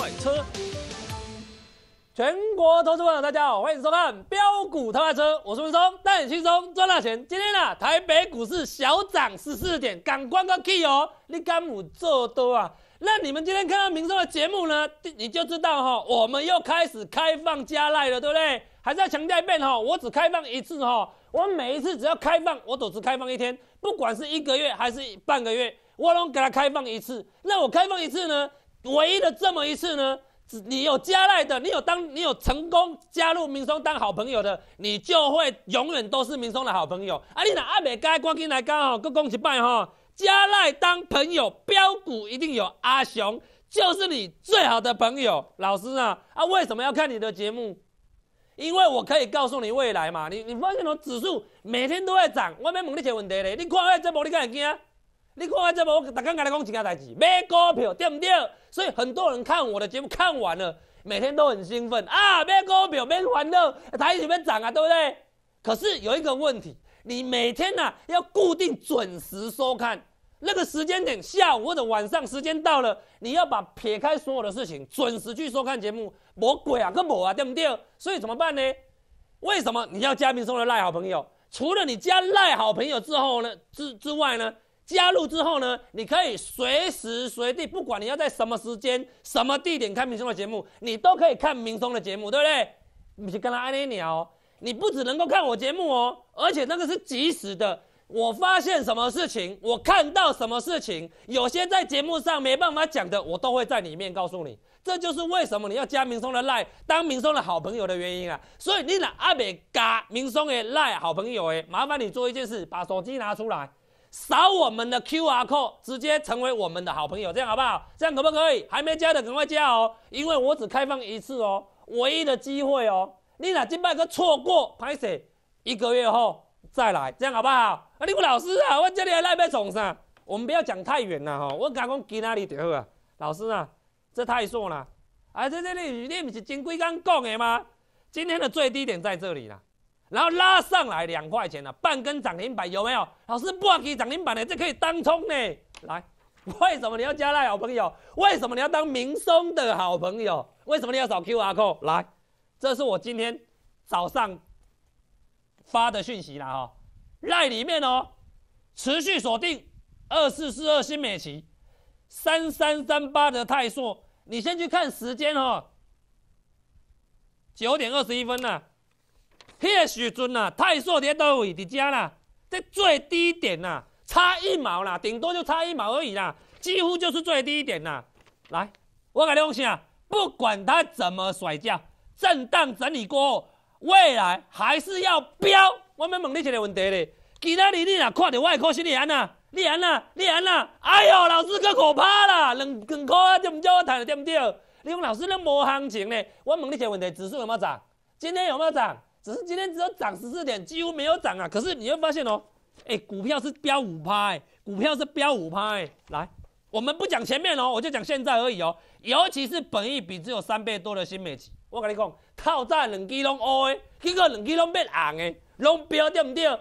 快车。全国投资朋友大家好，欢迎收看标股特快车，我是文松，带你轻松赚大钱。今天啊，台北股市小涨14点，赶快个 key 哦，你敢有做多啊？那你们今天看到民众的节目呢，你就知道哈，我们又开始开放加赖了，对不对？还是要强调一遍哈，我只开放一次哈，我每一次只要开放，我都只开放一天，不管是1个月还是半个月，我都给它开放一次。那我开放一次呢，唯一的这么一次呢？你有加赖的，你有成功加入民松当好朋友的，你就会永远都是民松的好朋友。啊，你若还没该赶紧来讲哦，再讲一摆哈，加赖当朋友，标股一定有阿雄，就是你最好的朋友。老师啊，为什么要看你的节目？因为我可以告诉你未来嘛。你发现指数每天都在涨，我要问你一个问题咧，你看我这部你敢会惊？你看我这部，我逐天跟你讲一件代志，买股票对不对？所以很多人看我的节目看完了，每天都很兴奋啊，买股票免烦恼，台积电涨啊，对不对？可是有一个问题，你每天要固定准时收看，那个时间点下午或者晚上时间到了，你要把撇开所有的事情，准时去收看节目，没鬼啊，跟没啊，对不对？所以怎么办呢？为什么你要加民松的赖好朋友？除了你加赖好朋友之后呢之外呢？加入之后呢，你可以随时随地，不管你要在什么时间、什么地点看民松的节目，你都可以看民松的节目，对不对？你是跟他按那鸟哦，你不只能够看我节目哦，而且那个是即时的。我发现什么事情，我看到什么事情，有些在节目上没办法讲的，我都会在里面告诉你。这就是为什么你要加民松的赖，当民松的好朋友的原因啊。所以你若还没加民松的赖好朋友的，麻烦你做一件事，把手机拿出来。扫我们的 QR code， 直接成为我们的好朋友，这样好不好？这样可不可以？还没加的赶快加哦，因为我只开放一次哦，唯一的机会哦。你若今摆个错过，拍摄1个月后再来，这样好不好？啊，你个老师啊，我这里来要从啥？我们不要讲太远了哈，我讲去哪里就好啊。老师啊，这太硕了，啊，这你不是前几天讲的吗？今天的最低点在这里啦。然后拉上来2块钱了，半根涨停板有没有？老师不可以涨停板的，这可以当冲呢。来，为什么你要加赖好朋友？为什么你要当民松的好朋友？为什么你要扫 QR code？ 来，这是我今天早上发的讯息啦哈。赖里面哦，持续锁定2442新美琪，3338的泰硕，你先去看时间哦，9点21分啦。那个时阵啊，泰硕在哪位？在这啦，在最低点啦，差1毛啦，顶多就差1毛而已啦，几乎就是最低点啦。来，我跟你讲啥？不管它怎么甩掉，震荡整理过后，未来还是要飙。我要问你一个问题咧，其他你若看到我的股息，你安那？你安那？哎呦，老师可可怕啦，2块啊，就唔叫我谈了，对不对？你讲老师那无行情咧，我问你一个问题，指数有没有涨？今天有没有涨？只是今天只有涨14点，几乎没有涨啊。可是你会发现哦，股票是飙5%，股票是飙5%。来，我们不讲前面哦，我就讲现在而已哦。尤其是本益比只有3倍多的新美琪，我跟你讲，套在2支拢乌的，结果2支拢变红的，拢飙对不对？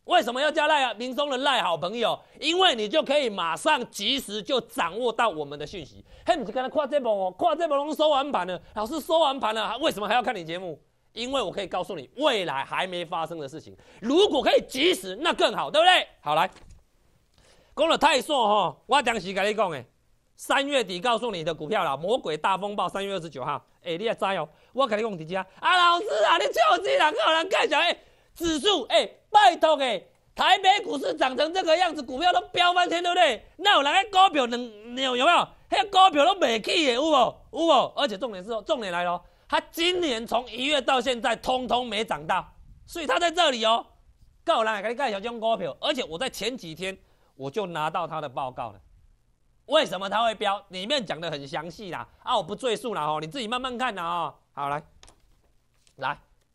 为什么要加赖啊？民松的赖好朋友，因为你就可以马上及时就掌握到我们的讯息。嘿，不是刚才看这部哦，看这部拢收完盘了，老师收完盘了，为什么还要看你节目？因为我可以告诉你未来还没发生的事情，如果可以及时，那更好，对不对？好，来，讲了泰硕哈，我当时跟你讲，3月底告诉你的股票啦，魔鬼大风暴，3月29号，你也知哦，我跟你讲，直接老师啊，你叫我这人有人介绍指数拜托台北股市涨成这个样子，股票都飙翻天，对不对？那有人股票有没有？那股票都没起的，有无？而且重点来了。他今年从1月到现在，通通没涨到，所以他在这里哦。告人给你介绍这种股票，而且我在前几天我就拿到他的报告了。为什么他会飙？里面讲的很详细啦，我不赘述啦哦，你自己慢慢看啦哦。好，来，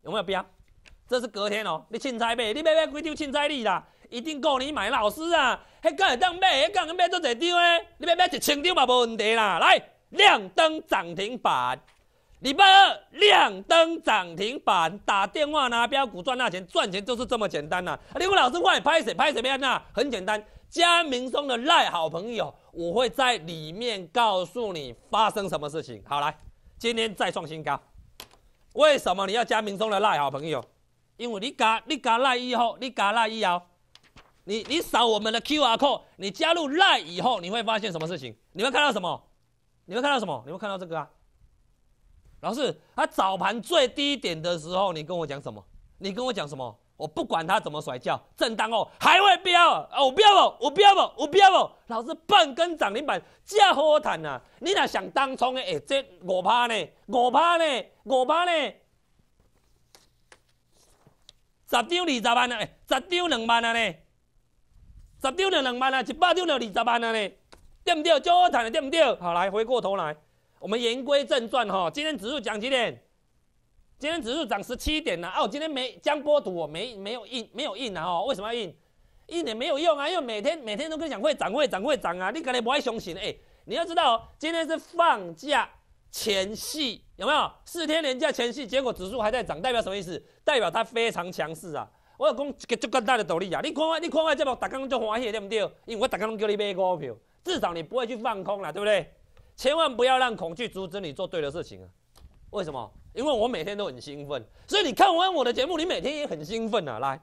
有没有飙？这是隔天哦，你凊彩买，你买几张凊彩你啦，一定够你买。老师啊，迄敢会当买，迄敢会买做侪张呢？你买1000张嘛无问题啦。来，亮灯涨停板。礼拜二亮灯涨停板，打电话拿标股赚大钱，赚钱就是这么简单呐、啊！你问老师，我拍谁别呐？很简单，加明松的赖好朋友，我会在里面告诉你发生什么事情。好，来，今天再创新高，为什么你要加明松的赖好朋友？因为你加赖以后，你扫我们的 QR code， 你加入赖以后，你会发现什么事情？你会看到什么？你会看到这个啊？老师，他早盘最低点的时候，你跟我讲什么？我不管他怎么甩轿，震荡后还会飙啊！有飙不？老师半根涨停板，这好谈呐！你若想当冲的，这5%呢，5%呢，10张20万啊，10张2万啊呢，10张就2万啊，100张就20万啊呢，对不对？就好谈的，对不对？好，来回过头来。我们言归正传哈，今天指数涨几点？今天指数涨17点呐、啊！我今天没江波图，我没有印啊！为什么要印？印也没有用啊，因为每天都跟你讲会涨啊！你可能不爱相信你要知道今天是放假前夕，有没有？4天连假前夕，结果指数还在涨，代表什么意思？代表它非常强势啊！我有讲一个最简单的道理啊！你看我这部大家都欢喜，对不对？因为我大家都叫你买股票，至少你不会去放空啦，对不对？千万不要让恐惧阻止你做对的事情啊！为什么？因为我每天都很兴奋，所以你看完我的节目，你每天也很兴奋啊！来，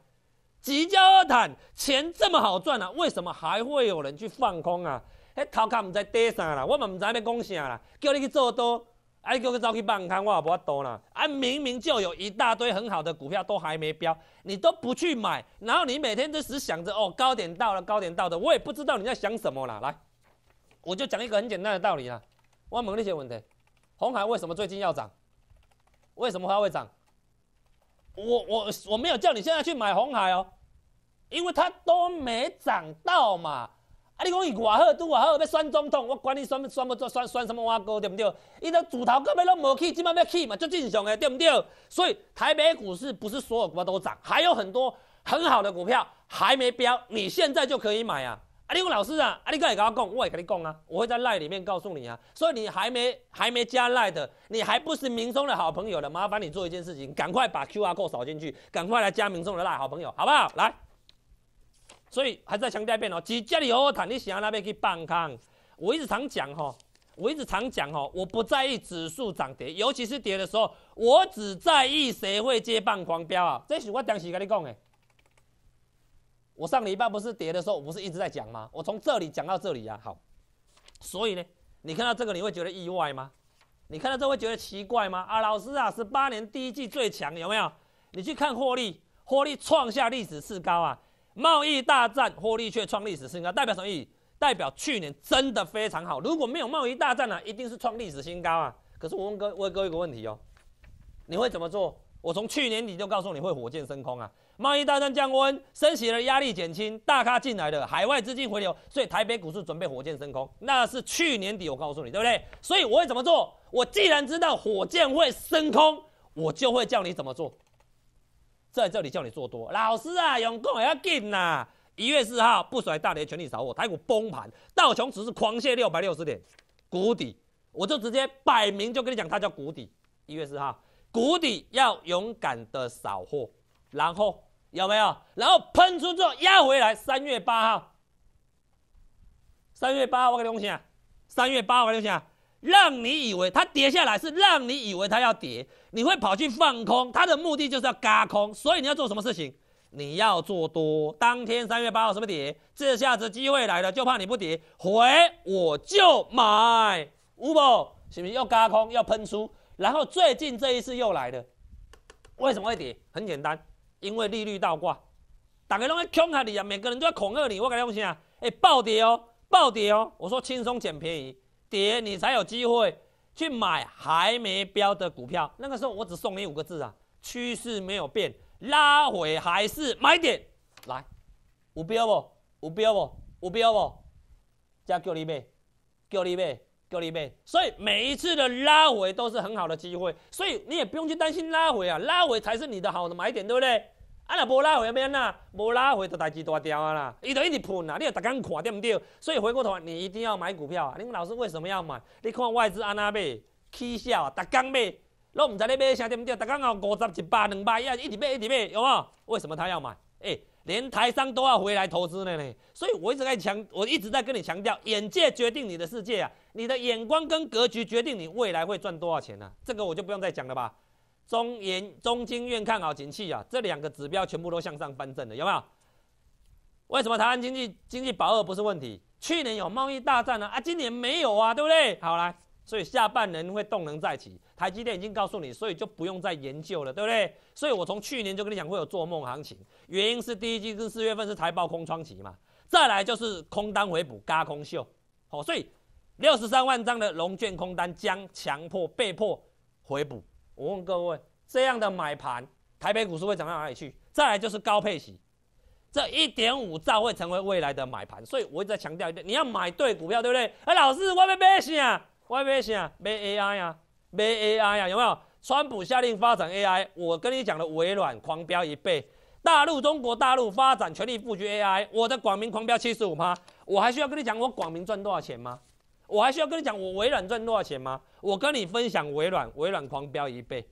即将而谈，钱这么好赚啊，为什么还会有人去放空啊？头壳唔知跌啥啦，我嘛唔知要讲啥啦，叫你去做多，你叫我走去放空，我也无法度啦。明明就有一大堆很好的股票都还没飙，你都不去买，然后你每天都只想着高点到了，我也不知道你在想什么啦。来。我就讲一个很简单的道理啦，我问你一些问题：鸿海为什么最近要涨？为什么它会涨？我没有叫你现在去买鸿海哦，因为它都没涨到嘛。你讲伊外好拄外好要选总统，我管你选什么碗糕，对不对？伊都主头根本都没起，今麦要起嘛，就正常的，对不对？所以台北股市不是所有股票都涨，还有很多很好的股票还没飙，你现在就可以买啊。你讲老师啊，你刚才跟我讲，我也跟你讲啊，我会在赖里面告诉你啊。所以你还没加赖的，你还不是明松的好朋友的，麻烦你做一件事情，赶快把 QR code 扫进去，赶快来加明松的赖好朋友，好不好？来，所以还在强调一遍哦，只叫你好好谈，你想要那边去放空。我一直常讲我不在意指数涨跌，尤其是跌的时候，我只在意谁会接棒狂飙啊。这是我当时跟你讲的。我上礼拜不是跌的时候，我不是一直在讲吗？我从这里讲到这里啊。好，所以呢，你看到这个你会觉得意外吗？你看到这会觉得奇怪吗？啊，老师啊，18年第一季最强有没有？你去看获利创下历史次高啊！贸易大战获利却创历史新高，代表什么意义？代表去年真的非常好。如果没有贸易大战啊，一定是创历史新高啊。可是我问各位一个问题哦，你会怎么做？我从去年底就告诉你会火箭升空啊！贸易大战降温，升息的压力减轻，大咖进来了，海外资金回流，所以台北股市准备火箭升空，那是去年底我告诉你，对不对？所以我会怎么做？我既然知道火箭会升空，我就会叫你怎么做。在这里叫你做多，老师啊，用讲也要紧呐。1月4号不甩大跌，全力扫货，台股崩盘，道琼指数狂泻660点，谷底，我就直接摆明就跟你讲，它叫谷底。1月4号。谷底要勇敢的扫货，然后有没有？然后喷出之后压回来。3月8号我跟你讲，3月8号我跟你讲，让你以为它跌下来是让你以为它要跌，你会跑去放空，它的目的就是要軋空，所以你要做什么事情？你要做多。当天3月8号什么跌？这下子机会来了，就怕你不跌，回我就买，有无？是不是要軋空要喷出？然后最近这一次又来了，为什么会跌？很简单，因为利率倒挂，大家都在恐吓你啊，每个人都在恐吓你。我跟你讲啥？暴跌哦！我说轻松捡便宜，跌你才有机会去买还没标的股票。那个时候我只送你5个字啊：趋势没有变，拉回还是买点。来，有标不？加叫你买，所以每一次的拉回都是很好的机会，所以你也不用去担心拉回啊，拉回才是你的好的买点，对不对？若无拉回要变哪？无拉回就代志大条啊啦，伊就一直喷啦，你就逐天看对不对？所以回过头来，你一定要买股票啊！你老师为什么要买？你看外资安那买，起笑啊，逐天买，都唔知你买啥对不对？大家有50、100、200，一直买，有没有？为什么他要买？连台商都要回来投资了呢。所以我一直在跟你强调，眼界决定你的世界啊，你的眼光跟格局决定你未来会赚多少钱啊。这个我就不用再讲了吧。中经院看好景气啊，这2个指标全部都向上翻正了，有没有？为什么台湾经济保二不是问题？去年有贸易大战啊，今年没有啊，对不对？好来，所以下半年会动能再起。台积电已经告诉你，所以就不用再研究了，对不对？所以我从去年就跟你讲会有做梦行情，原因是第一季跟4月份是财报空窗期嘛，再来就是空单回补，轧空秀，所以63万张的融券空单将被迫回补。我问各位，这样的买盘，台北股市会涨到哪里去？再来就是高配息，这1.5兆会成为未来的买盘，所以我一直在强调一点，你要买对股票，对不对？老师，我要买啥？我要买啥？买 AI 啊，买 AI 啊，有没有？川普下令发展 AI， 我跟你讲的微软狂飙1倍，中国大陆发展全力布局 AI， 我的广明狂飙75%，我还需要跟你讲我广明赚多少钱吗？我还需要跟你讲我微软赚多少钱吗？我跟你分享微软狂飙1倍，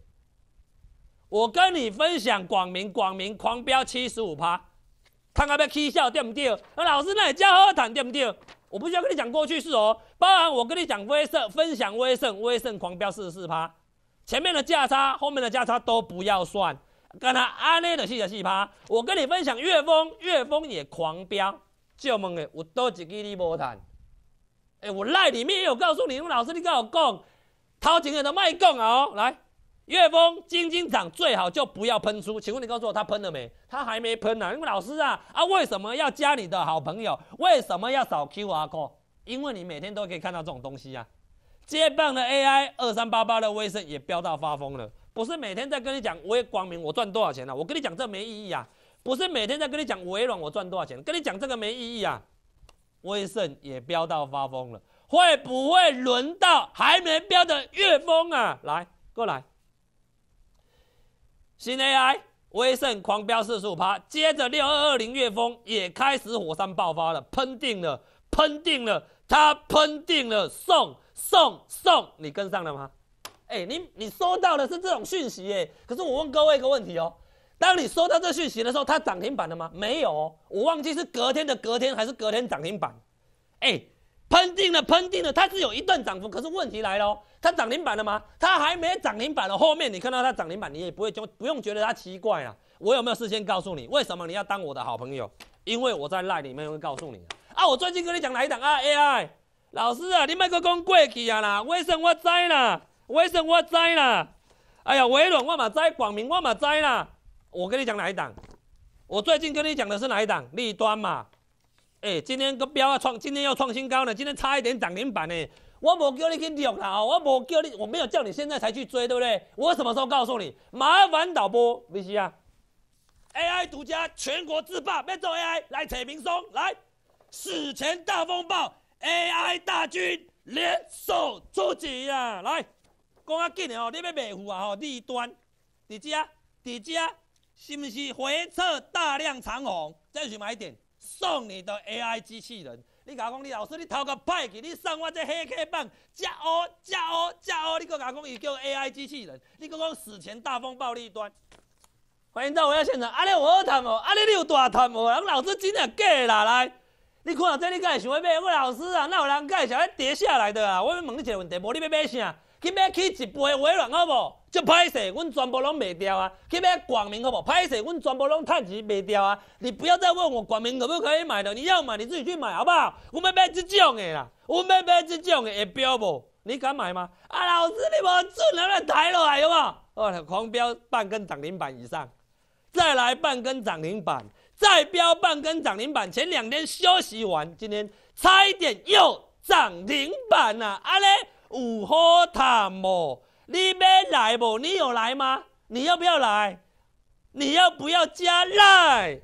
我跟你分享广明狂飙75%，看到要起笑对不对？老师那也叫好谈对不对？我不需要跟你讲过去式哦，包含我跟你讲分享威盛狂飙44%，前面的价差后面的价差都不要算，跟他安内的44%。我跟你分享粤丰也狂飙，就问的有多一支你无谈？我赖里面也有告诉你，老师你跟我讲，头前的都卖讲哦，来。粤丰金涨最好就不要喷出，请问你告诉我他喷了没？他还没喷啊！因为老师啊，为什么要加你的好朋友？为什么要扫 QR code？ 因为你每天都可以看到这种东西啊。接棒的 AI 2388的威盛也飙到发疯了，不是每天在跟你讲光明我赚多少钱啊？我跟你讲这没意义啊！不是每天在跟你讲微软我赚多少钱，跟你讲这个没意义啊！威盛也飙到发疯了，会不会轮到还没飙的粤丰啊？来，过来。新 AI 威盛狂飙45%，接着6220粤丰也开始火山爆发了，喷定了，它喷定了，送，你跟上了吗？你收到的是这种讯息可是我问各位一个问题哦，当你收到这讯息的时候，它涨停板了吗？没有哦，我忘记是隔天的隔天还是隔天涨停板，喷定了，它是有一段涨幅，可是问题来了哦，它涨停板了吗？它还没涨停板了，后面你看到它涨停板，你也不用觉得它奇怪啦。我有没有事先告诉你，为什么你要当我的好朋友？因为我在 LINE 里面会告诉你我最近跟你讲哪一档AI， 老师啊，你别搁讲过去啊啦，威盛我知啦，哎呀，微软我嘛知，广明我嘛知啦。我跟你讲哪一档？我最近跟你讲的是哪一档？立端嘛。今天个标今天要创新高呢，今天差一点涨停板呢。我没叫你去掠啦，我没有叫你现在才去追，对不对？我什么时候告诉你？麻烦导播 VC 啊 ，AI 独家全国制霸，要做 AI 来扯明松，来史前大风暴 AI 大军联手出击啊！来，讲啊紧的哦，你要卖户啊立端，伫这是不是回撤大量长红？这是买点。送你的 AI 机器人，你甲我讲，你老师你头壳歹去，你送我这黑 K 棒，加哦，你搁甲我讲伊叫 AI 机器人，你搁讲史前大风暴力端。欢迎到我要现场，你有好谈无？你有大谈无？人老师真正假啦，来，你看到这你敢会想要买？我老师啊，哪有人介绍跌下来的啊？我要问你一个问题，无你要买啥？去买一杯微软好无？就歹势，阮全部拢卖掉啊！去买广明好不好？歹势，阮全部拢趁钱卖掉啊！你不要再问我广明可不可以买了，你要买你自己去买好不好？我们买这种的啦，我们买这种的会飙不？你敢买吗？老师你无准啊，抬落来好不好？狂飙半根涨停板以上，再来半根涨停板，再飙半根涨停板。前2天休息完，今天差一点又涨停板啊！有好谈无？你要来不？你有来吗？你要不要来？你要不要加赖？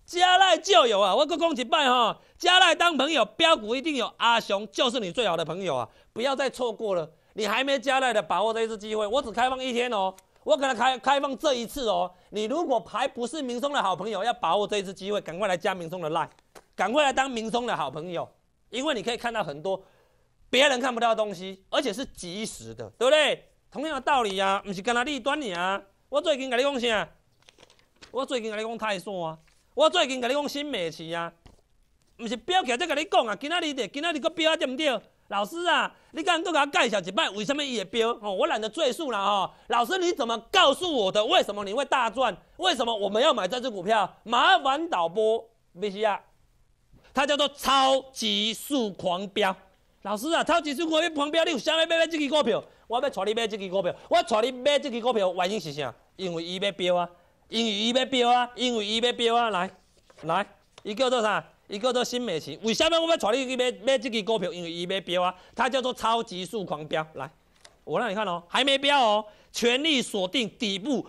加赖就有啊！我再讲一摆哈，加赖当朋友，标股一定有阿雄，就是你最好的朋友啊！不要再错过了，你还没加赖的，把握这一次机会。我只开放1天哦，我可能开放这一次哦。你如果还不是明松的好朋友，要把握这一次机会，赶快来加明松的赖，赶快来当明松的好朋友，因为你可以看到很多别人看不到的东西，而且是即时的，对不对？同样的道理啊，不是干那利端尔。我最近跟你讲啥？我最近跟你讲泰硕啊，我最近跟你讲新美琪啊，不是标起来再跟你讲啊。今仔日个标啊对不对？老师啊，你刚刚给我介绍一摆，为什么也标？我懒得赘述了哈。老师，你怎么告诉我的？为什么你会大赚？为什么我们要买这只股票？麻烦导播，必须啊，它叫做超级速狂飙。老师啊，超级速狂飙，你有啥要买这支股票？我要带你买这支股票，我带你买这支股票原因是啥？因为伊要飙啊，因为伊要飙啊，因为伊要飙啊！来，伊叫做啥？伊叫做新美琪。为什么我要带你去买这支股票？因为伊要飙啊，它叫做超级速狂飙。来，我让你看哦，还没飙哦，全力锁定底部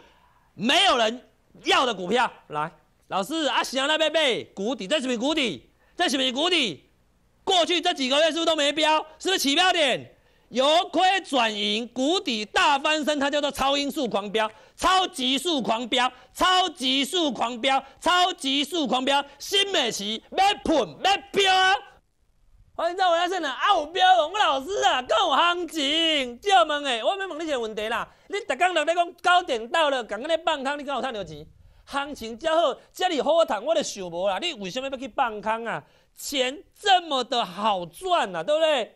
没有人要的股票。来，老师啊，想那边买谷底，这是不是谷底？这是不是谷底？过去这几个月是不是都没飙？是不是起标点？由亏转盈，谷底大翻身，它叫做超音速狂飙、超级速狂飙、超级速狂飙、超级速狂飙。新美琪要喷要飙啊！欢迎在我家现场啊！有飙王老师啊，更有行情。借问诶，我要问你一个问题啦，你逐工都咧讲9点到了，刚刚咧放空，你敢有赚到钱？行情这好，这里好谈，我就想无啦。你为什么要去放空啊？钱这么的好赚啊，对不对？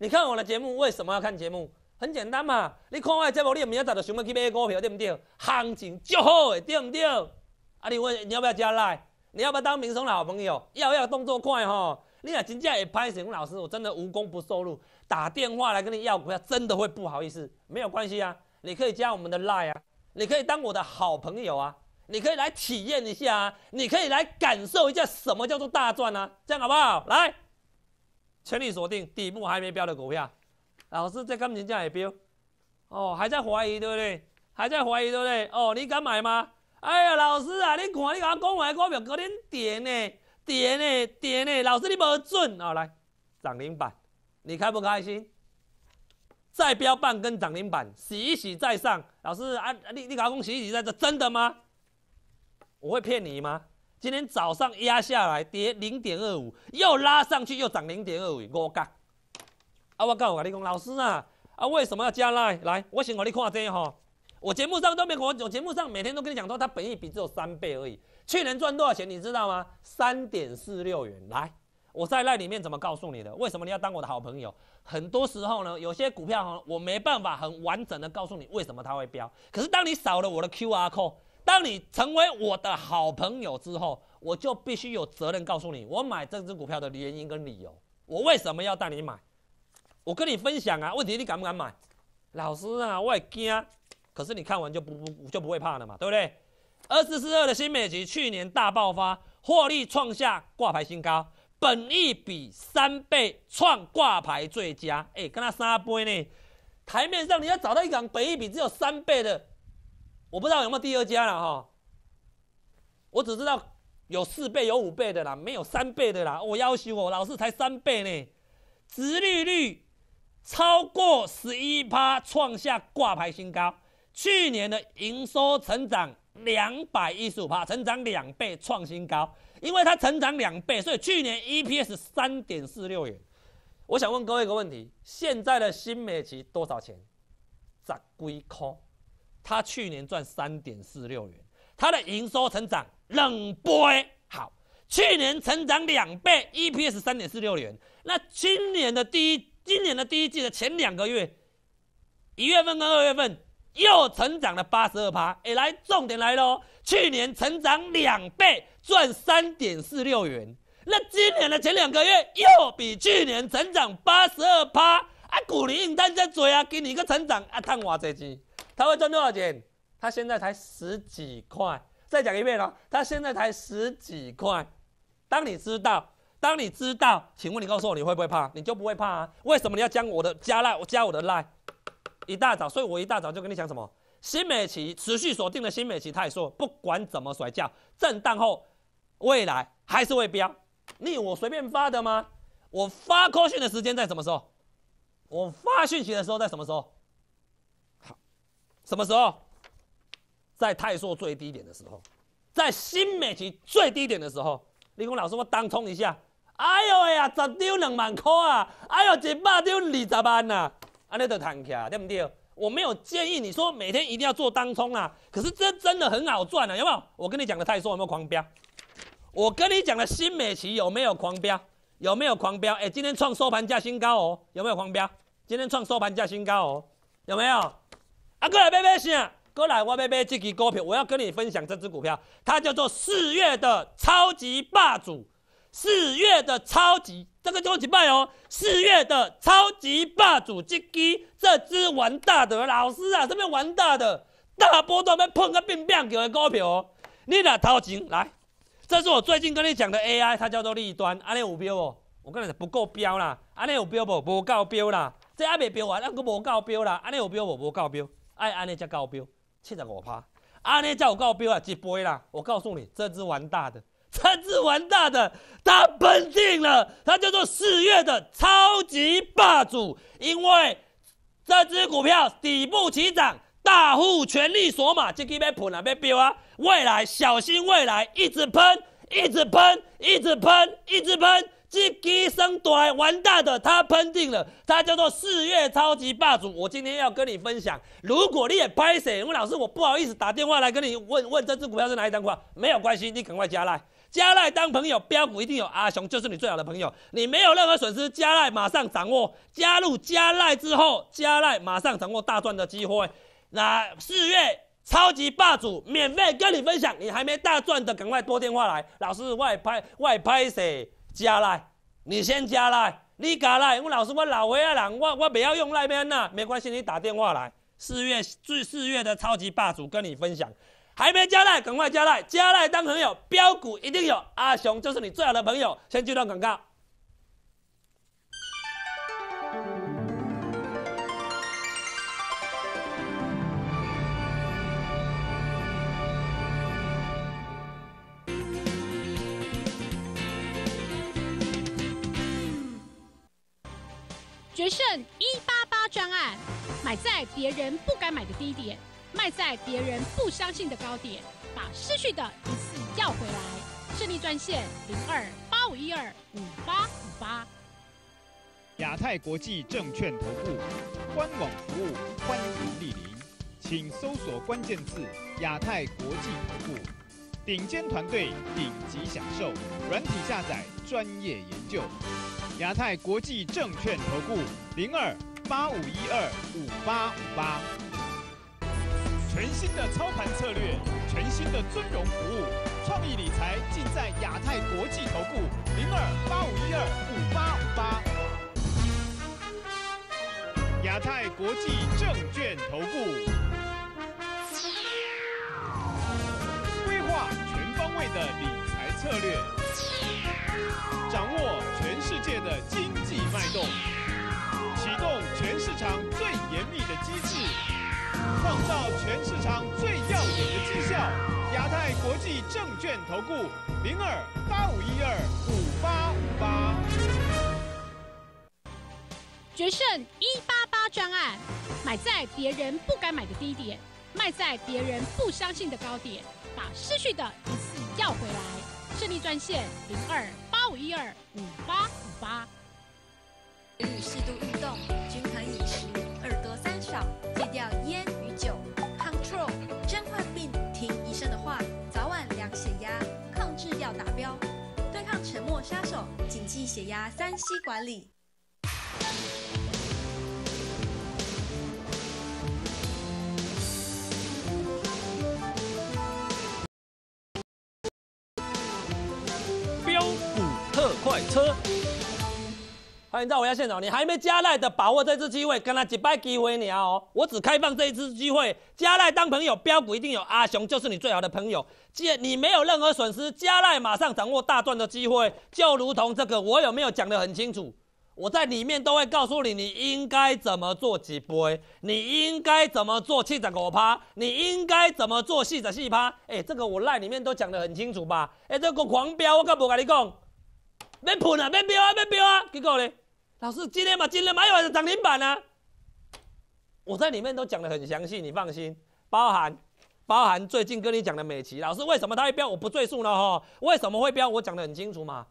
你看我的节目，为什么要看节目？很简单嘛，你看我的节目，你明仔载就想要去买股票，对不对？行情就好的，对不对？啊，你问你要不要加赖？你要不要当明松的好朋友？要动作快哈！你若真正会拍成老师，我真的无功不受禄，打电话来跟你要股票，真的会不好意思。没有关系啊，你可以加我们的赖啊，你可以当我的好朋友啊，你可以来体验一下啊，你可以来感受一下什么叫做大赚啊，这样好不好？来。全力锁定底部还没标的股票，老师这感情价也标，哦，还在怀疑对不对？还在怀疑对不对？哦，你敢买吗？哎呀，老师啊，你看你甲我讲完股票，隔天跌呢，老师你无准哦，来涨停板，你开不开心？再标半根涨停板，洗一洗再上，老师啊，你甲我讲洗一洗再上，真的吗？我会骗你吗？今天早上压下来跌0.25，又拉上去又涨0.25，五角。啊，我跟你讲，老师啊，为什么要加赖？来，我先给你看这个哈。我节目上都没我节目上每天都跟你讲说，它本益比只有3倍而已。去年赚多少钱你知道吗？3.46元。来，我在赖里面怎么告诉你的？为什么你要当我的好朋友？很多时候呢，有些股票我没办法很完整的告诉你为什么它会飙。可是当你扫了我的 QR code。当你成为我的好朋友之后，我就必须有责任告诉你，我买这只股票的原因跟理由，我为什么要带你买，我跟你分享啊。问题你敢不敢买？老师啊，我也惊，可是你看完就不会怕了嘛，对不对？2442的新美琪去年大爆发，获利创下挂牌新高，本益比3倍创挂牌最佳，跟他3倍呢。台面上你要找到一档本益比只有3倍的。我不知道有没有第二家了哈，我只知道有4倍、有5倍的啦，没有3倍的啦。我要求我老师才3倍呢，殖利率超过11%，创下挂牌新高。去年的营收成长215%，成长2倍，创新高。因为它成长2倍，所以去年 EPS 3.46元。我想问各位一个问题：现在的新美琪多少钱？10几块。他去年赚3.46元，他的营收成长2倍，好，去年成长2倍 ，EPS 3.46元。那今年的第一季的前2个月，1月份跟2月份又成长了82%。来，重点来喽，去年成长2倍，赚3.46元。那今年的前2个月又比去年成长82%，股利应单在追啊，今年个成长赚偌济钱？他会赚多少钱？他现在才10几块。再讲一遍哦，他现在才10几块。当你知道，请问你告诉我，你会不会怕？你就不会怕啊？为什么你要加我的赖？一大早，所以我一大早就跟你讲什么？新美琪持续锁定的新美琪泰硕，不管怎么甩轿，震荡后未来还是会飙。你以为我随便发的吗？我发扣讯的时间在什么时候？我发讯息的时候在什么时候？什么时候？在泰硕最低点的时候，在新美琪最低点的时候，你讲老师我当冲一下，哎呦呀，10张2万块啊，哎呦100张20万呐、啊，安尼就弹起来，对不对？我没有建议你说每天一定要做当冲啊，可是这真的很好赚啊，有没有？我跟你讲的泰硕有没有狂飙？我跟你讲的新美琪有没有狂飙？有没有狂飙？今天创收盘价新高哦，有没有狂飙？今天创收盘价新高哦，有没有？啊，过来买啥？过来，我要买这支股票，我要跟你分享这支股票，它叫做4月的超级霸主，4月的超级。这个就几拜哦，4月的超级霸主这支玩大的老师啊，这边玩大的大波段要碰个变变球的股票哦，你若掏钱来，这是我最近跟你讲的 AI， 它叫做立端，安尼有标哦，我跟你讲不够标啦，安尼有标无？无够标啦，这还未标完，咱佫无够标啦，安尼有标无？无够标，爱安尼才够标，75%，安尼才有够标啊，一倍啦，我告诉你，这支玩大的。这支玩大的，它崩定了，它叫做4月的超级霸主，因为这支股票底部起涨，大户全力锁码，这支要喷啊，要飙啊，未来小心未来，一直喷，一直喷，一直喷，一直喷，这支升大玩大的，它喷定了，它叫做4月超级霸主。我今天要跟你分享，如果你也拍谁，问老师我不好意思打电话来跟你问这支股票是哪一档股票，没有关系，你赶快加赖。加赖当朋友，标股一定有阿雄，就是你最好的朋友。你没有任何损失，加赖马上掌握。加入加赖之后，加赖马上掌握大赚的机会。那4月超级霸主免费跟你分享，你还没大赚的，赶快拨电话来。老师外拍谁加赖？你先加赖，你加赖。我老师我老岁仔人，我不要用赖面呐，没关系，你打电话来。4月的超级霸主跟你分享。还没加赖，赶快加赖！加赖当朋友，标股一定有阿雄，就是你最好的朋友。先接段广告。决胜188专案，买在别人不该买的低点。卖在别人不相信的高点，把失去的一次要回来。胜利专线02-8512-5858。亚太国际证券投顾官网服务欢迎莅临，请搜索关键字亚太国际投顾，顶尖团队，顶级享受，软体下载，专业研究。亚太国际证券投顾02-8512-5858。全新的操盘策略，全新的尊荣服务，创意理财尽在亚太国际投顾02-8512-5858。亚太国际证券投顾，规划全方位的理财策略，掌握全世界的经济脉动，启动全市场最严密的机制。创造全市场最耀眼的绩效，亚太国际证券投顾02-8512-5858。决胜188专案，买在别人不该买的低点，卖在别人不相信的高点，把失去的一次要回来。胜利专线02-8512-5858。与适度运动，均衡饮食，2多3少，戒掉烟与酒 ，Control 真患病，听医生的话，早晚量血压，控制要达标，对抗沉默杀手，谨记血压3C 管理。标股特快车。欢迎到我家现场，你还没加赖的，把握这次机会，跟他一摆机会你哦。我只开放这一次机会，加赖当朋友，标股一定有阿雄，就是你最好的朋友。既你没有任何损失，加赖马上掌握大赚的机会，就如同这个，我有没有讲得很清楚？我在里面都会告诉你，你应该怎么做几杯，你应该怎么做75%，你应该怎么做44%。这个我赖里面都讲得很清楚吧？这个狂飙，我敢不跟你讲？要喷啊，要飙啊，要飙啊！结果呢？老师，今天嘛又有涨停板啊！我在里面都讲得很详细，你放心。包含最近跟你讲的美琪，老师为什么他会飙？我不赘述了哈。为什么会飙？我讲得很清楚嘛。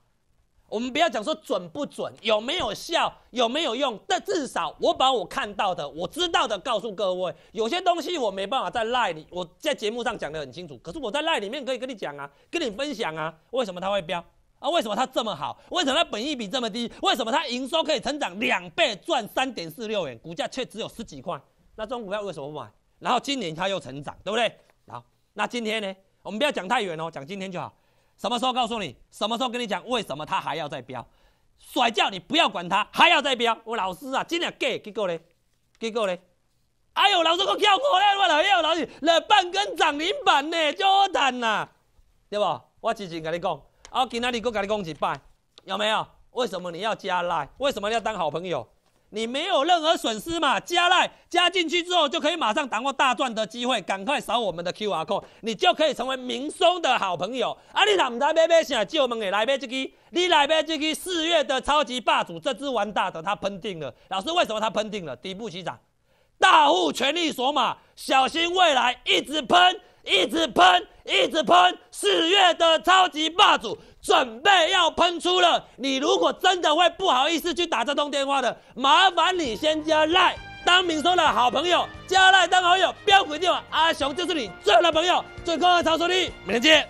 我们不要讲说准不准，有没有效，有没有用，但至少我把我看到的、我知道的告诉各位。有些东西我没办法在 LINE 里，我在节目上讲得很清楚，可是我在 LINE 里面可以跟你讲啊，跟你分享啊，为什么它会飙啊？为什么它这么好？为什么它本益比这么低？为什么它营收可以成长2倍，赚3.46元，股价却只有10几块？那这种股票为什么不买？然后今年它又成长，对不对？好，那今天呢？我们不要讲太远哦，讲今天就好。什么时候告诉你？什么时候跟你讲？为什么它还要再飙？甩掉你不要管它，还要再飙。我老师啊，今天假，结果呢？哎呦，老师我跳过咧，我老师了半根涨停板呢，就好谈呐，对不？我之前跟你讲，我今天你跟你讲一摆，有没有？为什么你要加赖？为什么你要当好朋友？你没有任何损失嘛，加赖加进去之后就可以马上掌握大赚的机会，赶快扫我们的 QR code， 你就可以成为明松的好朋友。啊，你若唔知买啥，就问你来买这支，你来买这支4月的超级霸主，这支完大的，它喷定了。老师，为什么它喷定了？底部起涨，大户全力锁码，小心未来一直喷。4月的超级霸主准备要喷出了，你如果真的会不好意思去打这通电话的，麻烦你先加赖当明松的好朋友，加赖当好友，标股电话，阿雄就是你最好的朋友，最高的操作力，明天见。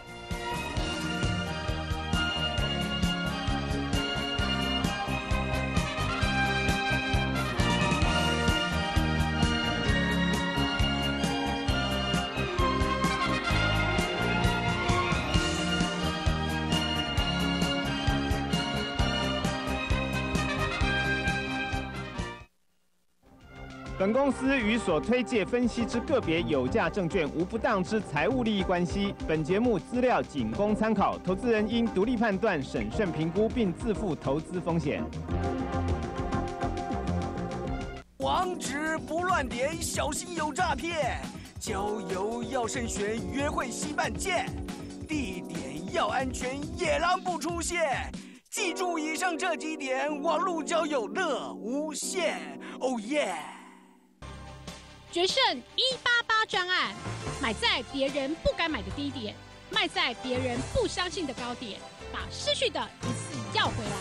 本公司与所推介分析之个别有价证券无不当之财务利益关系。本节目资料仅供参考，投资人应独立判断、审慎评估，并自负投资风险。网址不乱点，小心有诈骗。交友要慎选，约会惜半箭。地点要安全，野狼不出现。记住以上这几点，网路交友乐无限。Oh yeah！决胜188专案，买在别人不该买的低点，卖在别人不相信的高点，把失去的一次要回来。